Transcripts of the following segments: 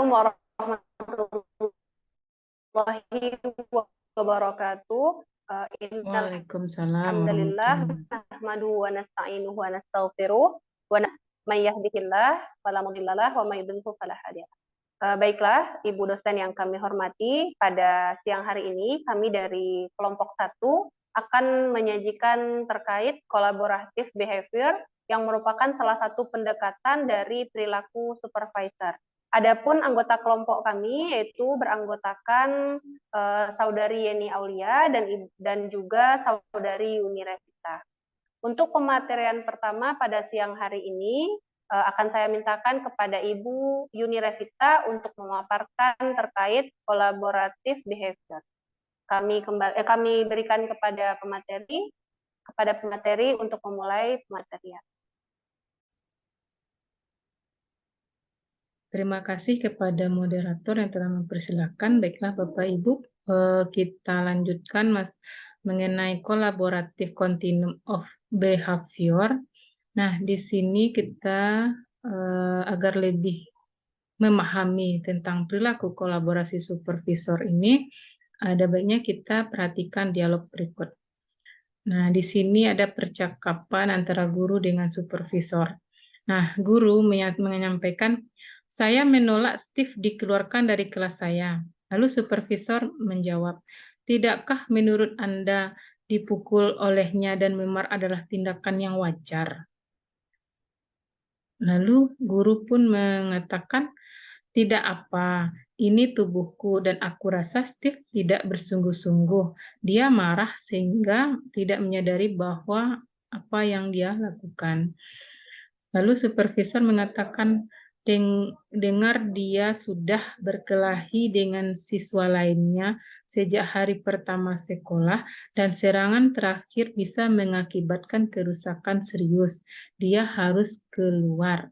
Assalamualaikum warahmatullahi wabarakatuh. Waalaikumsalam Alhamdulillah, warahmatullahi. nahmaduhu wa nasta'inuhu wa nastaghfiruh wa may yahdihillah fala mudhillalah wa may yudhlil fala hadiya. Baiklah, Ibu dosen yang kami hormati, pada siang hari ini kami dari kelompok 1 akan menyajikan terkait kolaboratif behavior yang merupakan salah satu pendekatan dari perilaku supervisor. Adapun anggota kelompok kami yaitu beranggotakan Saudari Yeni Aulia dan juga Saudari Yuni Revita. Untuk pematerian pertama pada siang hari ini akan saya mintakan kepada Ibu Yuni Revita untuk memaparkan terkait kolaboratif behavior. Kami berikan kepada pemateri untuk memulai pematerian. Terima kasih kepada moderator yang telah mempersilahkan. Baiklah Bapak Ibu, kita lanjutkan mengenai kolaboratif continuum of behavior. Nah, di sini kita agar lebih memahami tentang perilaku kolaborasi supervisor ini, ada baiknya kita perhatikan dialog berikut. Nah, di sini ada percakapan antara guru dengan supervisor. Nah, guru menyampaikan, saya menolak Steve dikeluarkan dari kelas saya. Lalu supervisor menjawab, tidakkah menurut Anda dipukul olehnya dan memar adalah tindakan yang wajar? Lalu guru pun mengatakan, tidak apa, ini tubuhku dan aku rasa Steve tidak bersungguh-sungguh. Dia marah sehingga tidak menyadari bahwa apa yang dia lakukan. Lalu supervisor mengatakan, dengar dia sudah berkelahi dengan siswa lainnya sejak hari pertama sekolah dan serangan terakhir bisa mengakibatkan kerusakan serius. Dia harus keluar.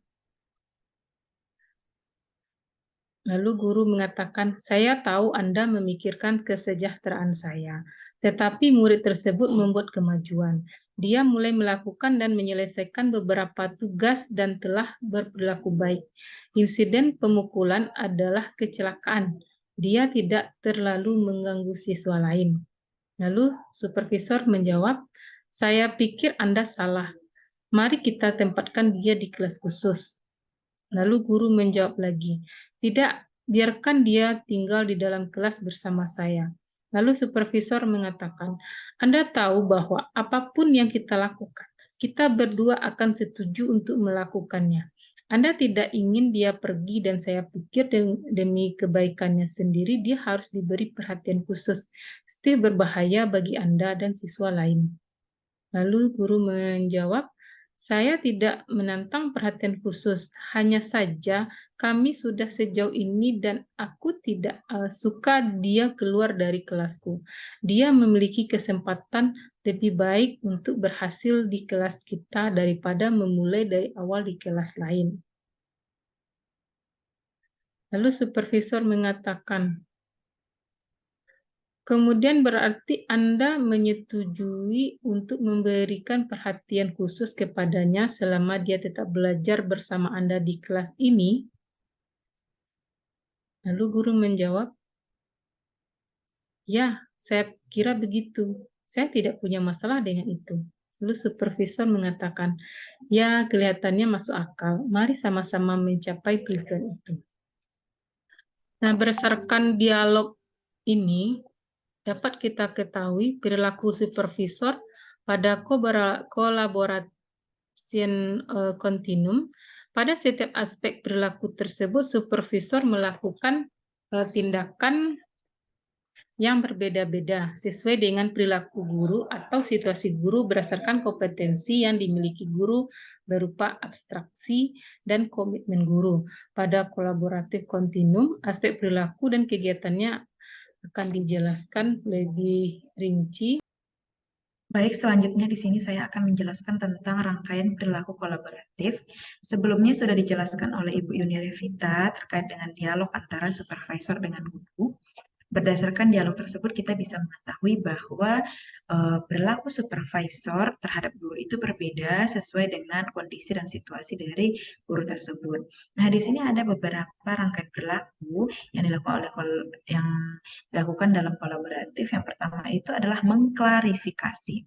Lalu guru mengatakan, saya tahu Anda memikirkan kesejahteraan saya, tetapi murid tersebut membuat kemajuan. Dia mulai melakukan dan menyelesaikan beberapa tugas dan telah berperilaku baik. Insiden pemukulan adalah kecelakaan. Dia tidak terlalu mengganggu siswa lain. Lalu supervisor menjawab, saya pikir Anda salah. Mari kita tempatkan dia di kelas khusus. Lalu guru menjawab lagi, tidak, biarkan dia tinggal di dalam kelas bersama saya. Lalu supervisor mengatakan, Anda tahu bahwa apapun yang kita lakukan, kita berdua akan setuju untuk melakukannya. Anda tidak ingin dia pergi dan saya pikir demi kebaikannya sendiri dia harus diberi perhatian khusus. Steve berbahaya bagi Anda dan siswa lain. Lalu guru menjawab, saya tidak menantang perhatian khusus, hanya saja kami sudah sejauh ini dan aku tidak suka dia keluar dari kelasku. Dia memiliki kesempatan lebih baik untuk berhasil di kelas kita daripada memulai dari awal di kelas lain. Lalu supervisor mengatakan, kemudian berarti Anda menyetujui untuk memberikan perhatian khusus kepadanya selama dia tetap belajar bersama Anda di kelas ini? Lalu guru menjawab, ya, saya kira begitu. Saya tidak punya masalah dengan itu. Lalu supervisor mengatakan, ya kelihatannya masuk akal. Mari sama-sama mencapai tujuan itu. Nah, berdasarkan dialog ini, dapat kita ketahui perilaku supervisor pada kolaborasi kontinum. Pada setiap aspek perilaku tersebut, supervisor melakukan tindakan yang berbeda-beda sesuai dengan perilaku guru atau situasi guru berdasarkan kompetensi yang dimiliki guru berupa abstraksi dan komitmen guru. Pada kolaboratif kontinum, aspek perilaku dan kegiatannya akan dijelaskan lebih rinci. Baik, selanjutnya di sini saya akan menjelaskan tentang rangkaian perilaku kolaboratif. Sebelumnya sudah dijelaskan oleh Ibu Yuni Revita terkait dengan dialog antara supervisor dengan guru. Berdasarkan dialog tersebut, kita bisa mengetahui bahwa perilaku supervisor terhadap guru itu berbeda sesuai dengan kondisi dan situasi dari guru tersebut. Nah, di sini ada beberapa rangkaian perilaku yang dilakukan dalam kolaboratif. Yang pertama itu adalah mengklarifikasi.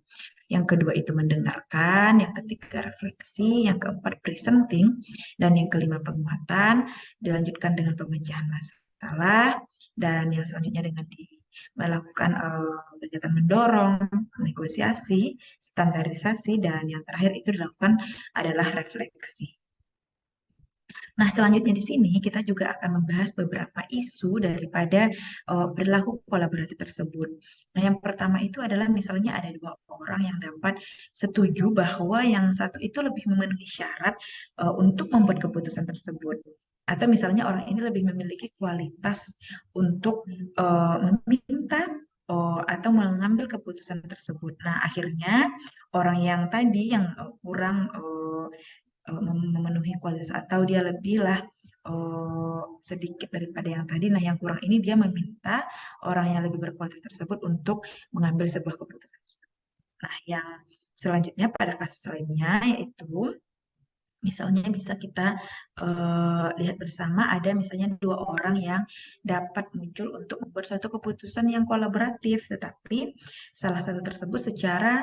Yang kedua itu mendengarkan, yang ketiga refleksi, yang keempat presenting, dan yang kelima penguatan, dilanjutkan dengan pemecahan masalah, dan yang selanjutnya dengan melakukan kegiatan mendorong, negosiasi, standarisasi, dan yang terakhir itu dilakukan adalah refleksi. Nah, selanjutnya di sini kita juga akan membahas beberapa isu daripada perilaku kolaboratif tersebut. Nah, yang pertama itu adalah misalnya ada dua orang yang dapat setuju bahwa yang satu itu lebih memenuhi syarat untuk membuat keputusan tersebut. Atau misalnya orang ini lebih memiliki kualitas untuk meminta atau mengambil keputusan tersebut. Nah, akhirnya orang yang tadi yang kurang memenuhi kualitas atau dia lebih lah sedikit daripada yang tadi. Nah, yang kurang ini dia meminta orang yang lebih berkualitas tersebut untuk mengambil sebuah keputusan. Nah, yang selanjutnya pada kasus lainnya yaitu misalnya bisa kita lihat bersama ada misalnya dua orang yang dapat muncul untuk membuat suatu keputusan yang kolaboratif, tetapi salah satu tersebut secara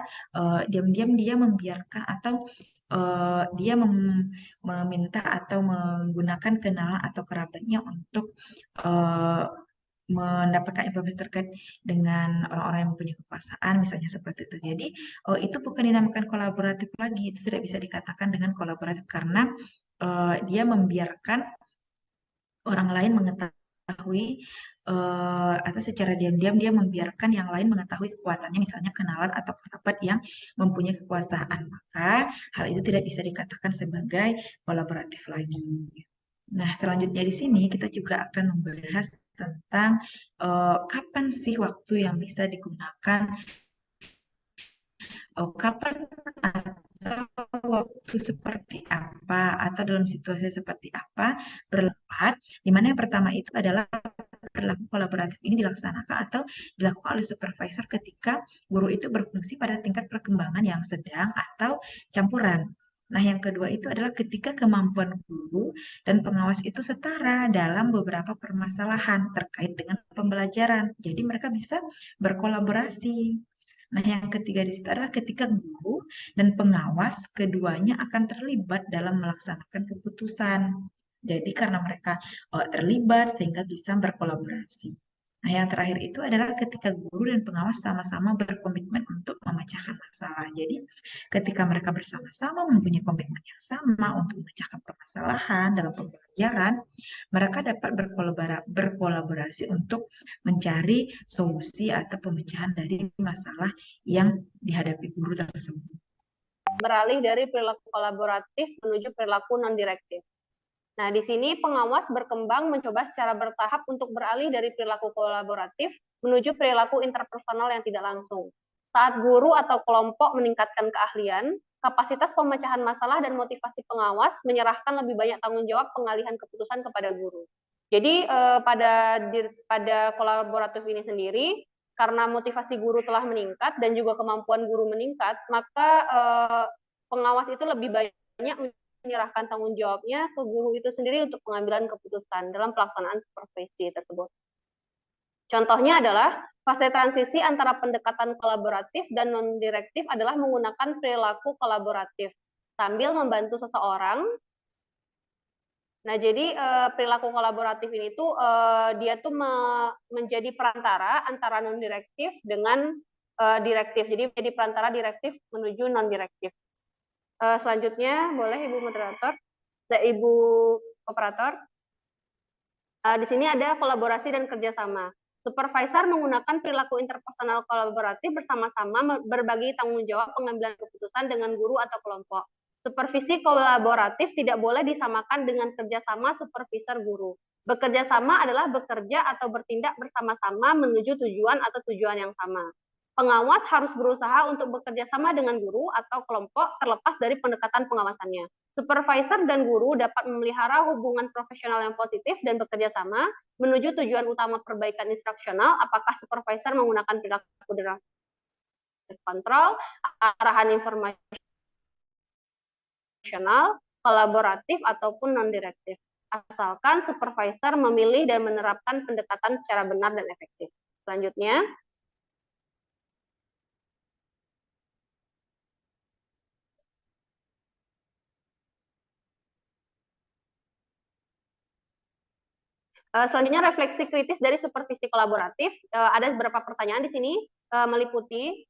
diam-diam dia membiarkan atau dia meminta atau menggunakan kenalan atau kerabatnya untuk mendapatkan informasi terkait dengan orang-orang yang mempunyai kekuasaan, misalnya seperti itu. Jadi, itu bukan dinamakan kolaboratif lagi, itu tidak bisa dikatakan dengan kolaboratif karena dia membiarkan orang lain mengetahui atau secara diam-diam dia membiarkan yang lain mengetahui kekuatannya, misalnya kenalan atau kerabat yang mempunyai kekuasaan. Maka hal itu tidak bisa dikatakan sebagai kolaboratif lagi. Nah, selanjutnya di sini kita juga akan membahas tentang kapan sih waktu yang bisa digunakan, kapan atau waktu seperti apa, atau dalam situasi seperti apa berlepat, di mana yang pertama itu adalah perilaku kolaboratif ini dilaksanakan atau dilakukan oleh supervisor ketika guru itu berfungsi pada tingkat perkembangan yang sedang atau campuran. Nah, yang kedua itu adalah ketika kemampuan guru dan pengawas itu setara dalam beberapa permasalahan terkait dengan pembelajaran. Jadi mereka bisa berkolaborasi. Nah, yang ketiga di situ adalah ketika guru dan pengawas keduanya akan terlibat dalam melaksanakan keputusan. Jadi karena mereka terlibat sehingga bisa berkolaborasi. Nah, yang terakhir itu adalah ketika guru dan pengawas sama-sama berkomitmen untuk memecahkan masalah. Jadi, ketika mereka bersama-sama mempunyai komitmen yang sama untuk memecahkan permasalahan dalam pembelajaran, mereka dapat berkolaborasi untuk mencari solusi atau pemecahan dari masalah yang dihadapi guru tersebut. Beralih dari perilaku kolaboratif menuju perilaku non-direktif. Nah, di sini pengawas berkembang mencoba secara bertahap untuk beralih dari perilaku kolaboratif menuju perilaku interpersonal yang tidak langsung. Saat guru atau kelompok meningkatkan keahlian, kapasitas pemecahan masalah dan motivasi pengawas menyerahkan lebih banyak tanggung jawab pengalihan keputusan kepada guru. Jadi pada kolaboratif ini sendiri, karena motivasi guru telah meningkat dan juga kemampuan guru meningkat, maka pengawas itu lebih banyak menyerahkan tanggung jawabnya ke guru itu sendiri untuk pengambilan keputusan dalam pelaksanaan supervisi tersebut. Contohnya adalah fase transisi antara pendekatan kolaboratif dan non-direktif adalah menggunakan perilaku kolaboratif sambil membantu seseorang. Nah, jadi perilaku kolaboratif ini tuh dia tuh menjadi perantara antara non-direktif dengan direktif. Jadi menjadi perantara direktif menuju non-direktif. Selanjutnya, boleh Ibu Moderator, Ibu Operator. Di sini ada kolaborasi dan kerjasama. Supervisor menggunakan perilaku interpersonal kolaboratif bersama-sama berbagi tanggung jawab pengambilan keputusan dengan guru atau kelompok. Supervisi kolaboratif tidak boleh disamakan dengan kerjasama supervisor guru. Bekerja sama adalah bekerja atau bertindak bersama-sama menuju tujuan atau tujuan yang sama. Pengawas harus berusaha untuk bekerja sama dengan guru atau kelompok terlepas dari pendekatan pengawasannya. Supervisor dan guru dapat memelihara hubungan profesional yang positif dan bekerja sama menuju tujuan utama perbaikan instruksional. Apakah supervisor menggunakan perilaku directive control, arahan informasional, kolaboratif, ataupun non-direktif. Asalkan supervisor memilih dan menerapkan pendekatan secara benar dan efektif. Selanjutnya, selanjutnya refleksi kritis dari supervisi kolaboratif. Ada beberapa pertanyaan di sini meliputi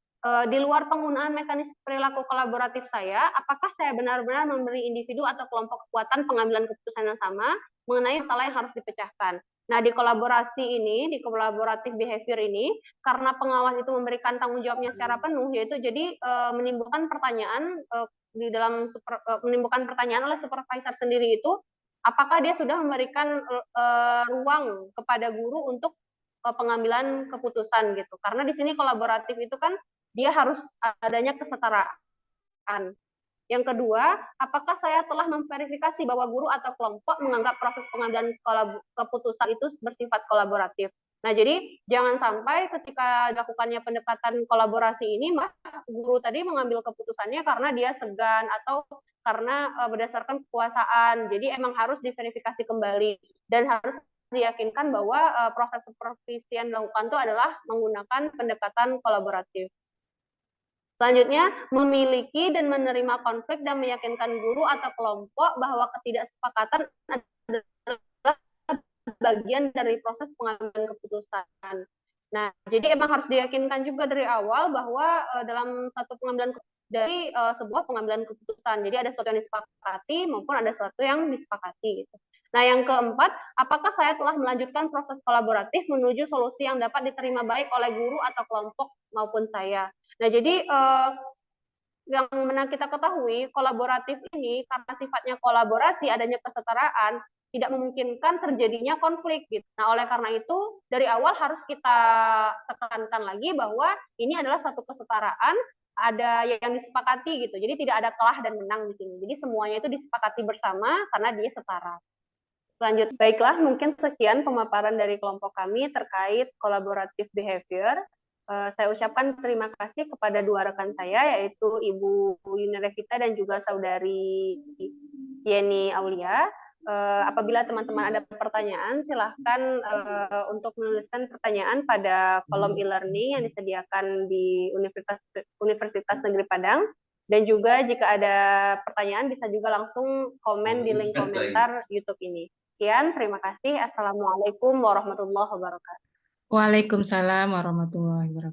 di luar penggunaan mekanisme perilaku kolaboratif saya, apakah saya benar-benar memberi individu atau kelompok kekuatan pengambilan keputusan yang sama mengenai masalah yang harus dipecahkan. Nah, di kolaborasi ini, di kolaboratif behavior ini, karena pengawas itu memberikan tanggung jawabnya secara penuh, yaitu jadi menimbulkan pertanyaan menimbulkan pertanyaan oleh supervisor sendiri itu, apakah dia sudah memberikan ruang kepada guru untuk pengambilan keputusan gitu. Karena di sini kolaboratif itu kan dia harus adanya kesetaraan. Yang kedua, apakah saya telah memverifikasi bahwa guru atau kelompok menganggap proses pengambilan keputusan itu bersifat kolaboratif. Nah, jadi jangan sampai ketika dilakukannya pendekatan kolaborasi ini, guru tadi mengambil keputusannya karena dia segan atau karena berdasarkan kekuasaan. Jadi emang harus diverifikasi kembali dan harus diyakinkan bahwa proses supervisi yang dilakukan itu adalah menggunakan pendekatan kolaboratif. Selanjutnya, memiliki dan menerima konflik dan meyakinkan guru atau kelompok bahwa ketidaksepakatan adalah bagian dari proses pengambilan keputusan. Nah, jadi emang harus diyakinkan juga dari awal bahwa dalam satu pengambilan dari sebuah pengambilan keputusan. Jadi ada sesuatu yang disepakati maupun ada sesuatu yang disepakati gitu. Nah, yang keempat, apakah saya telah melanjutkan proses kolaboratif menuju solusi yang dapat diterima baik oleh guru atau kelompok maupun saya. Nah, jadi yang benar kita ketahui, kolaboratif ini karena sifatnya kolaborasi, adanya kesetaraan, tidak memungkinkan terjadinya konflik gitu. Nah, oleh karena itu dari awal harus kita tekankan lagi bahwa ini adalah satu kesetaraan, ada yang disepakati gitu. Jadi tidak ada kalah dan menang di sini. Jadi semuanya itu disepakati bersama karena dia setara. Lanjut, baiklah, mungkin sekian pemaparan dari kelompok kami terkait collaborative behavior. Saya ucapkan terima kasih kepada dua rekan saya, yaitu Ibu Yuni Revita dan juga Saudari Yeni Aulia. Apabila teman-teman ada pertanyaan, silahkan untuk menuliskan pertanyaan pada kolom e-learning yang disediakan di Universitas Negeri Padang. Dan juga jika ada pertanyaan, bisa juga langsung komen di link komentar YouTube ini. Sekian, terima kasih. Assalamualaikum warahmatullahi wabarakatuh. Waalaikumsalam warahmatullahi wabarakatuh.